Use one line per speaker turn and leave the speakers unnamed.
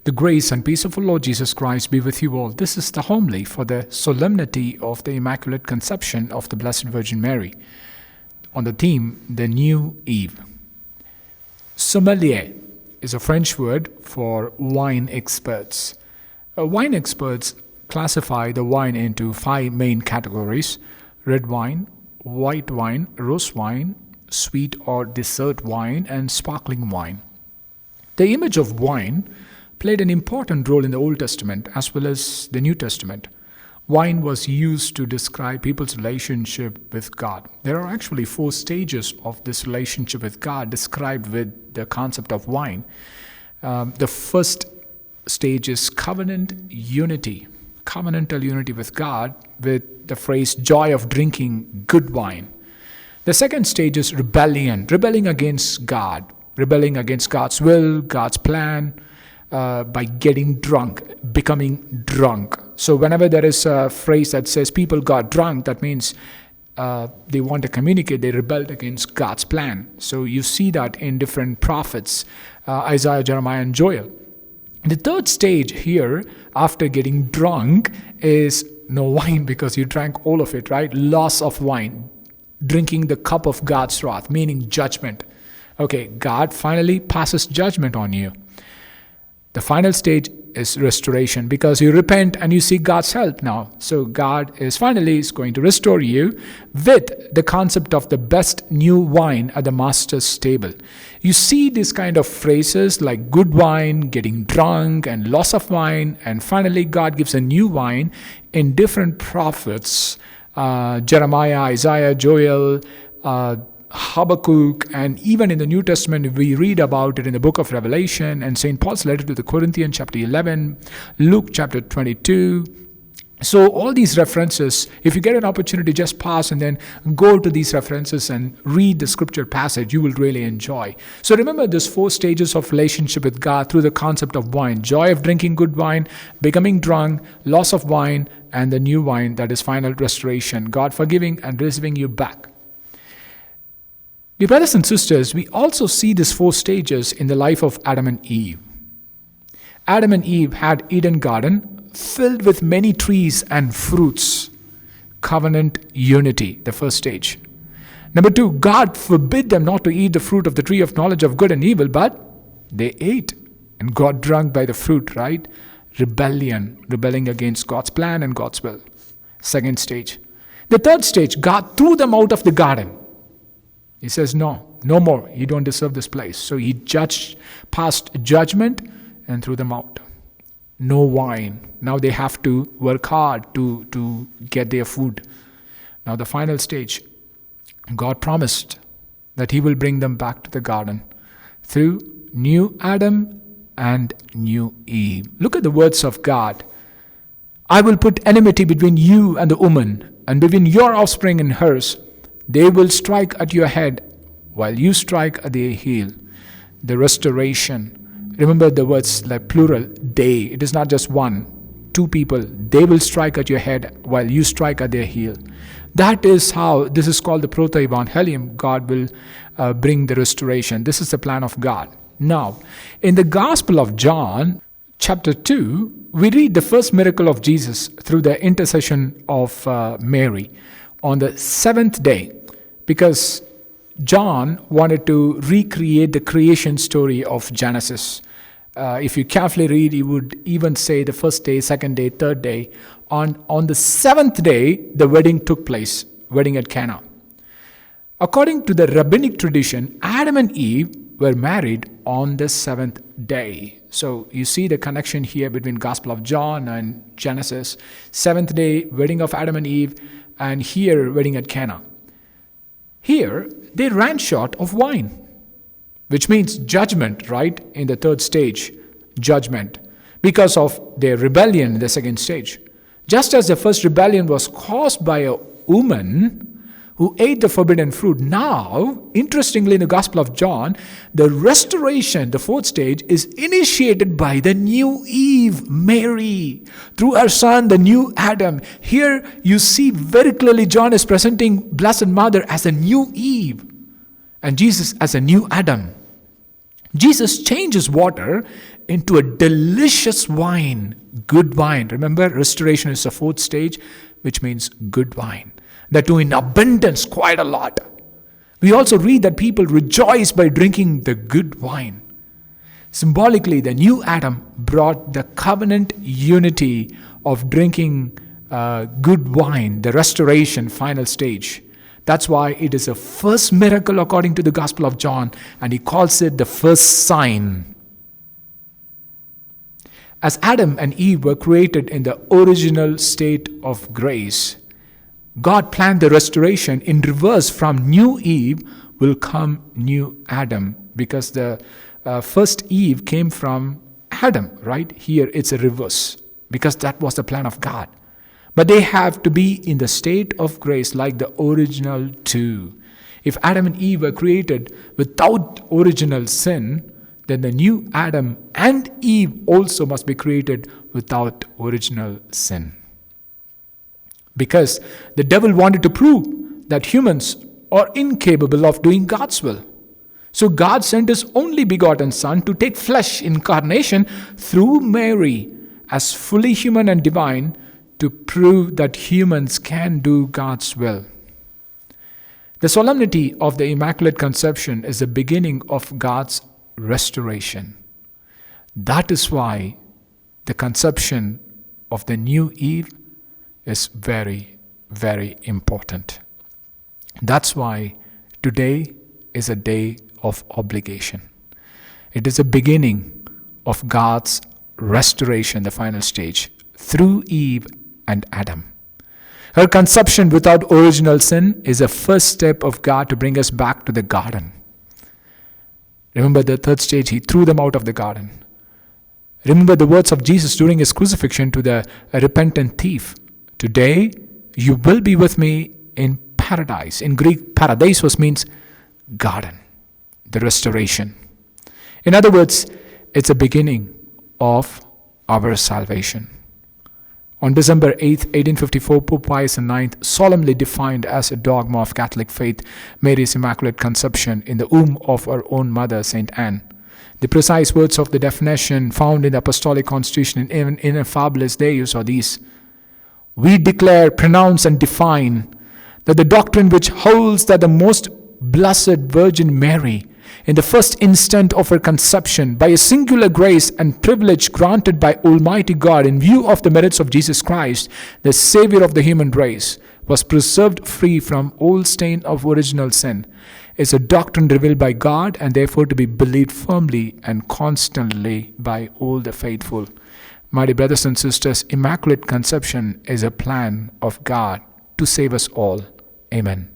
The grace and peace of our Lord Jesus Christ be with you all. This is the homily for the Solemnity of the Immaculate Conception of the Blessed Virgin Mary, on the theme, the New Eve. Sommelier is a French word for wine experts. Wine experts classify the wine into 5 main categories: red wine, white wine, rose wine, sweet or dessert wine, and sparkling wine. The image of wine played an important role in the Old Testament as well as the New Testament. Wine was used to describe people's relationship with God. There are actually 4 stages of this relationship with God described with the concept of wine. The first stage is covenantal unity with God, with the phrase joy of drinking good wine. The second stage is rebelling against God, rebelling against God's will, God's plan, by getting drunk, becoming drunk. So whenever there is a phrase that says people got drunk, that means they want to communicate, they rebelled against God's plan. So you see that in different prophets, Isaiah, Jeremiah, and Joel. The third stage here, after getting drunk, is no wine because you drank all of it, right? Loss of wine, drinking the cup of God's wrath, meaning judgment. Okay, God finally passes judgment on you. The final stage is restoration because you repent and you seek God's help now. So God is going to restore you with the concept of the best new wine at the master's table. You see these kind of phrases like good wine, getting drunk, and loss of wine, and finally God gives a new wine in different prophets, Jeremiah, Isaiah, Joel, Habakkuk, and even in the New Testament we read about it in the book of Revelation and St. Paul's letter to the Corinthians chapter 11, Luke chapter 22. So all these references, if you get an opportunity, just pause and then go to these references and read the scripture passage, you will really enjoy. So remember these 4 stages of relationship with God through the concept of wine: joy of drinking good wine, becoming drunk, loss of wine, and the new wine, that is final restoration, God forgiving and receiving you back. Dear brothers and sisters, we also see these 4 stages in the life of Adam and Eve. Adam and Eve had Eden garden filled with many trees and fruits. Covenant unity, the first stage. Number 2, God forbid them not to eat the fruit of the tree of knowledge of good and evil, but they ate and got drunk by the fruit, right? Rebelling against God's plan and God's will. Second stage. The third stage, God threw them out of the garden. He says, no more. You don't deserve this place. So he passed judgment and threw them out. No wine. Now they have to work hard to get their food. Now the final stage, God promised that he will bring them back to the garden through new Adam and new Eve. Look at the words of God. I will put enmity between you and the woman, and between your offspring and hers. They will strike at your head while you strike at their heel. The restoration. Remember the words like plural, they. It is not just 1, 2 people. They will strike at your head while you strike at their heel. That is how, this is called the proto-evangelium. God will bring the restoration. This is the plan of God. Now, in the Gospel of John, chapter 2, we read the first miracle of Jesus through the intercession of Mary on the 7th day, because John wanted to recreate the creation story of Genesis. If you carefully read, he would even say the first day, second day, third day. On the 7th day, the wedding took place, wedding at Cana. According to the Rabbinic tradition, Adam and Eve were married on the 7th day. So you see the connection here between Gospel of John and Genesis. 7th day, wedding of Adam and Eve, and here, wedding at Cana. Here, they ran short of wine, which means judgment, right? In the third stage, judgment, because of their rebellion in the second stage. Just as the first rebellion was caused by a woman who ate the forbidden fruit, now, interestingly, in the Gospel of John, the restoration, the 4th stage, is initiated by the new Eve, Mary, through her son, the new Adam. Here you see very clearly John is presenting Blessed Mother as a new Eve and Jesus as a new Adam. Jesus changes water into a delicious wine, good wine. Remember, restoration is the fourth stage, which means good wine. That too in abundance, quite a lot. We also read that people rejoice by drinking the good wine. Symbolically, the new Adam brought the covenant unity of drinking good wine, the restoration final stage. That's why it is a first miracle according to the Gospel of John, and he calls it the first sign. As Adam and Eve were created in the original state of grace, God planned the restoration in reverse. From new Eve will come new Adam, because the first Eve came from Adam, right? Here it's a reverse, because that was the plan of God. But they have to be in the state of grace like the original two. If Adam and Eve were created without original sin, then the new Adam and Eve also must be created without original sin. Because the devil wanted to prove that humans are incapable of doing God's will. So God sent his only begotten Son to take flesh, incarnation, through Mary as fully human and divine, to prove that humans can do God's will. The solemnity of the Immaculate Conception is the beginning of God's restoration. That is why the conception of the new Eve is very, very important. That's why today is a day of obligation. It is a beginning of God's restoration, the final stage, through Eve and Adam. Her conception without original sin is a first step of God to bring us back to the garden. Remember the third stage, he threw them out of the garden. Remember the words of Jesus during his crucifixion to the repentant thief. Today you will be with me in paradise. In Greek, paradisos means garden, the restoration. In other words, it's a beginning of our salvation. On December 8, 1854, Pope Pius IX solemnly defined as a dogma of Catholic faith Mary's Immaculate Conception in the womb of her own mother, Saint Anne. The precise words of the definition found in the Apostolic Constitution in Ineffabilis Deus are these: we declare, pronounce, and define that the doctrine which holds that the most blessed Virgin Mary, in the first instant of her conception, by a singular grace and privilege granted by Almighty God in view of the merits of Jesus Christ, the Savior of the human race, was preserved free from all stain of original sin, is a doctrine revealed by God and therefore to be believed firmly and constantly by all the faithful. My dear brothers and sisters, Immaculate Conception is a plan of God to save us all. Amen.